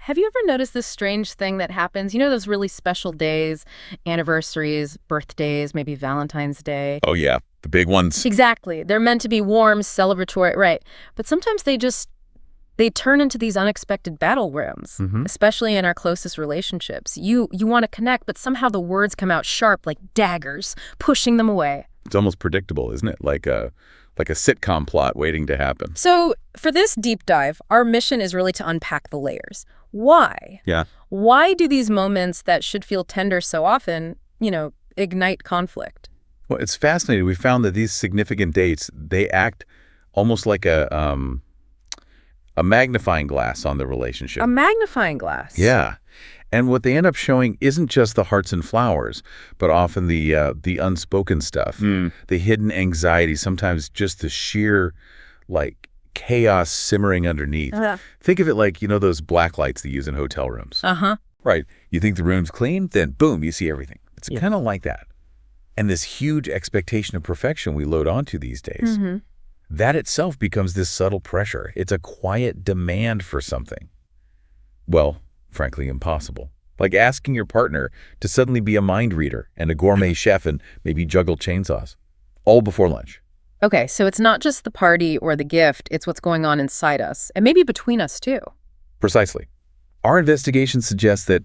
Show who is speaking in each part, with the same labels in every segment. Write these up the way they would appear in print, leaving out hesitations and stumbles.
Speaker 1: Have you ever noticed this strange thing that happens? You know those really special days, anniversaries, birthdays, maybe Valentine's Day?
Speaker 2: Oh, yeah. The big ones.
Speaker 1: Exactly. They're meant to be warm, celebratory, right. But sometimes they turn into these unexpected battlegrounds, especially in our closest relationships. You want to connect, but somehow the words come out sharp like daggers, pushing them away.
Speaker 2: It's almost predictable, isn't it? Like a sitcom plot waiting to happen.
Speaker 1: So for this deep dive, our mission is really to unpack the layers. Why?
Speaker 2: Yeah.
Speaker 1: Why do these moments that should feel tender so often, ignite conflict?
Speaker 2: Well, it's fascinating. We found that these significant dates, they act almost like a magnifying glass on the relationship.
Speaker 1: A magnifying glass.
Speaker 2: Yeah. And what they end up showing isn't just the hearts and flowers, but often the unspoken stuff, the hidden anxiety, sometimes just the sheer, chaos simmering underneath. Think of it like, those black lights they use in hotel rooms. Right. You think the room's clean, then boom, you see everything. It's kind of like that. And this huge expectation of perfection we load onto these days, that itself becomes this subtle pressure. It's a quiet demand for something. Well, frankly, impossible. Like asking your partner to suddenly be a mind reader and a gourmet chef and maybe juggle chainsaws, all before lunch.
Speaker 1: Okay, so it's not just the party or the gift, it's what's going on inside us, and maybe between us too.
Speaker 2: Precisely. Our investigation suggests that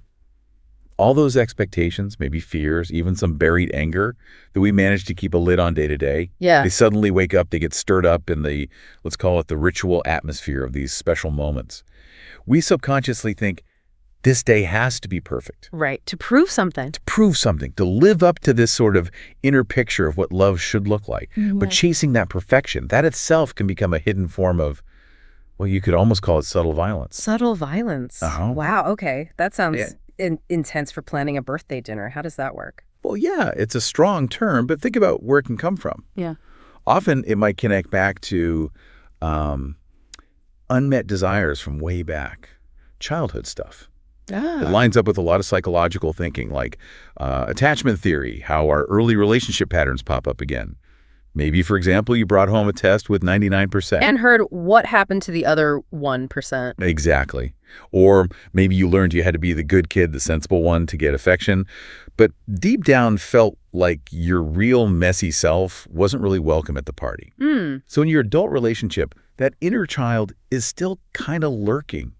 Speaker 2: all those expectations, maybe fears, even some buried anger that we manage to keep a lid on day to day, they suddenly wake up, they get stirred up in the, let's call it the ritual atmosphere of these special moments. We subconsciously think, this day has to be perfect.
Speaker 1: Right, to prove something.
Speaker 2: To prove something, to live up to this sort of inner picture of what love should look like. But chasing that perfection, that itself can become a hidden form of, well, you could almost call it subtle violence.
Speaker 1: Subtle violence. Wow, okay. That sounds intense for planning a birthday dinner. How does that work?
Speaker 2: Well, yeah, it's a strong term, but think about where it can come from.
Speaker 1: Yeah.
Speaker 2: Often it might connect back to unmet desires from way back, childhood stuff. It lines up with a lot of psychological thinking, like attachment theory, how our early relationship patterns pop up again. Maybe, for example, you brought home a test with 99%.
Speaker 1: And heard what happened to the other 1%.
Speaker 2: Exactly. Or maybe you learned you had to be the good kid, the sensible one to get affection, but deep down felt like your real messy self wasn't really welcome at the party. So in your adult relationship, that inner child is still kind of lurking,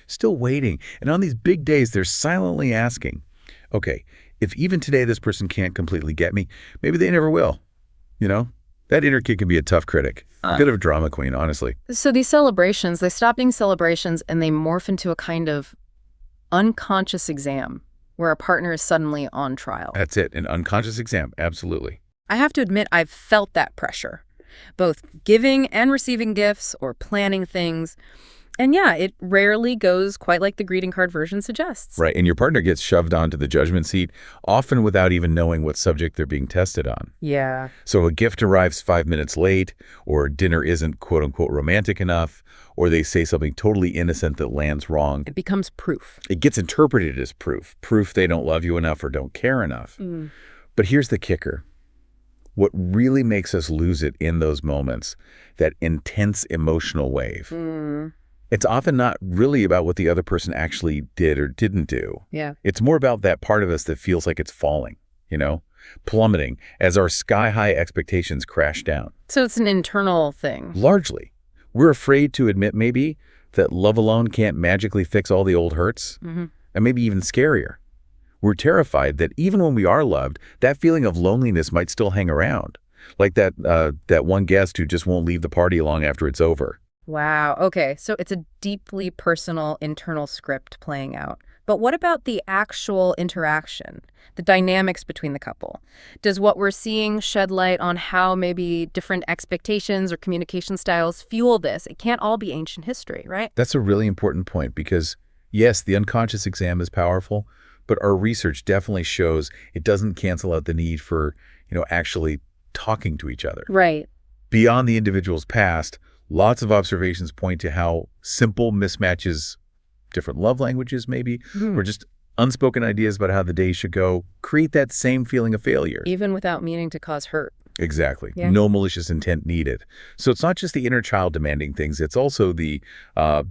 Speaker 2: still waiting. And on these big days, they're silently asking, okay, if even today this person can't completely get me, maybe they never will. That inner kid can be a tough critic. A bit of a drama queen, honestly.
Speaker 1: So these celebrations, they stop being celebrations and they morph into a kind of unconscious exam where a partner is suddenly on trial.
Speaker 2: That's it, an unconscious exam, absolutely.
Speaker 1: I have to admit I've felt that pressure, both giving and receiving gifts or planning things. And yeah, it rarely goes quite like the greeting card version suggests.
Speaker 2: Right, and your partner gets shoved onto the judgment seat, often without even knowing what subject they're being tested on.
Speaker 1: Yeah.
Speaker 2: So a gift arrives 5 minutes late, or dinner isn't quote-unquote romantic enough, or they say something totally innocent that lands wrong.
Speaker 1: It becomes proof.
Speaker 2: It gets interpreted as proof they don't love you enough or don't care enough. But here's the kicker. What really makes us lose it in those moments, that intense emotional wave, it's often not really about what the other person actually did or didn't do.
Speaker 1: Yeah.
Speaker 2: It's more about that part of us that feels like it's falling, plummeting as our sky-high expectations crash down.
Speaker 1: So it's an internal thing.
Speaker 2: Largely. We're afraid to admit maybe that love alone can't magically fix all the old hurts, and maybe even scarier. We're terrified that even when we are loved, that feeling of loneliness might still hang around, like that one guest who just won't leave the party long after it's over.
Speaker 1: Wow. Okay. So it's a deeply personal internal script playing out. But what about the actual interaction, the dynamics between the couple? Does what we're seeing shed light on how maybe different expectations or communication styles fuel this? It can't all be ancient history, right?
Speaker 2: That's a really important point because, yes, the unconscious exam is powerful, but our research definitely shows it doesn't cancel out the need for, actually talking to each other.
Speaker 1: Right.
Speaker 2: Beyond the individual's past, lots of observations point to how simple mismatches, different love languages maybe, or just unspoken ideas about how the day should go, create that same feeling of failure.
Speaker 1: Even without meaning to cause hurt.
Speaker 2: Exactly.
Speaker 1: Yeah.
Speaker 2: No malicious intent needed. So it's not just the inner child demanding things. It's also the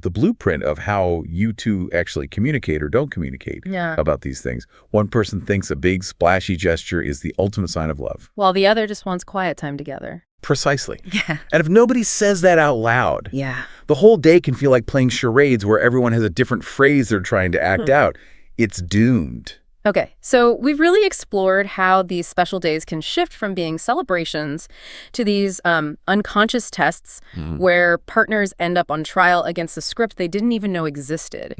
Speaker 2: blueprint of how you two actually communicate or don't communicate
Speaker 1: Yeah.
Speaker 2: about these things. One person thinks a big splashy gesture is the ultimate sign of love.
Speaker 1: While the other just wants quiet time together.
Speaker 2: Precisely.
Speaker 1: Yeah.
Speaker 2: And if nobody says that out loud,
Speaker 1: Yeah.
Speaker 2: the whole day can feel like playing charades where everyone has a different phrase they're trying to act out. It's doomed.
Speaker 1: Okay, so we've really explored how these special days can shift from being celebrations to these unconscious tests where partners end up on trial against a script they didn't even know existed.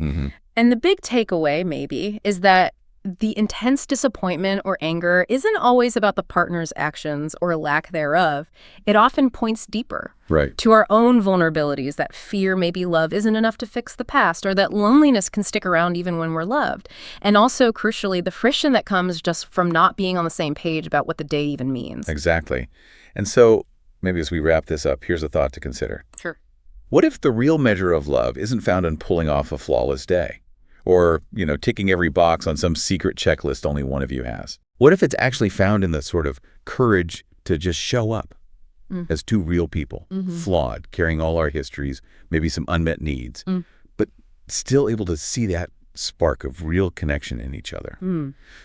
Speaker 1: And the big takeaway, maybe, is that the intense disappointment or anger isn't always about the partner's actions or lack thereof. It often points deeper.
Speaker 2: Right.
Speaker 1: To our own vulnerabilities, that fear maybe love isn't enough to fix the past, or that loneliness can stick around even when we're loved. And also, crucially, the friction that comes just from not being on the same page about what the day even means.
Speaker 2: Exactly. And so maybe as we wrap this up, here's a thought to consider.
Speaker 1: Sure.
Speaker 2: What if the real measure of love isn't found in pulling off a flawless day? Or, ticking every box on some secret checklist only one of you has? What if it's actually found in the sort of courage to just show up as two real people, flawed, carrying all our histories, maybe some unmet needs, but still able to see that spark of real connection in each other?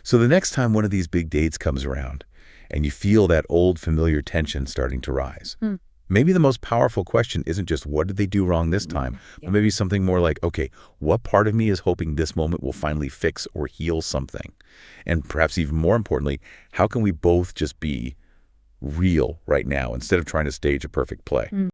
Speaker 2: So the next time one of these big dates comes around and you feel that old familiar tension starting to rise, maybe the most powerful question isn't just what did they do wrong this time, but maybe something more like, okay, what part of me is hoping this moment will finally fix or heal something? And perhaps even more importantly, how can we both just be real right now instead of trying to stage a perfect play?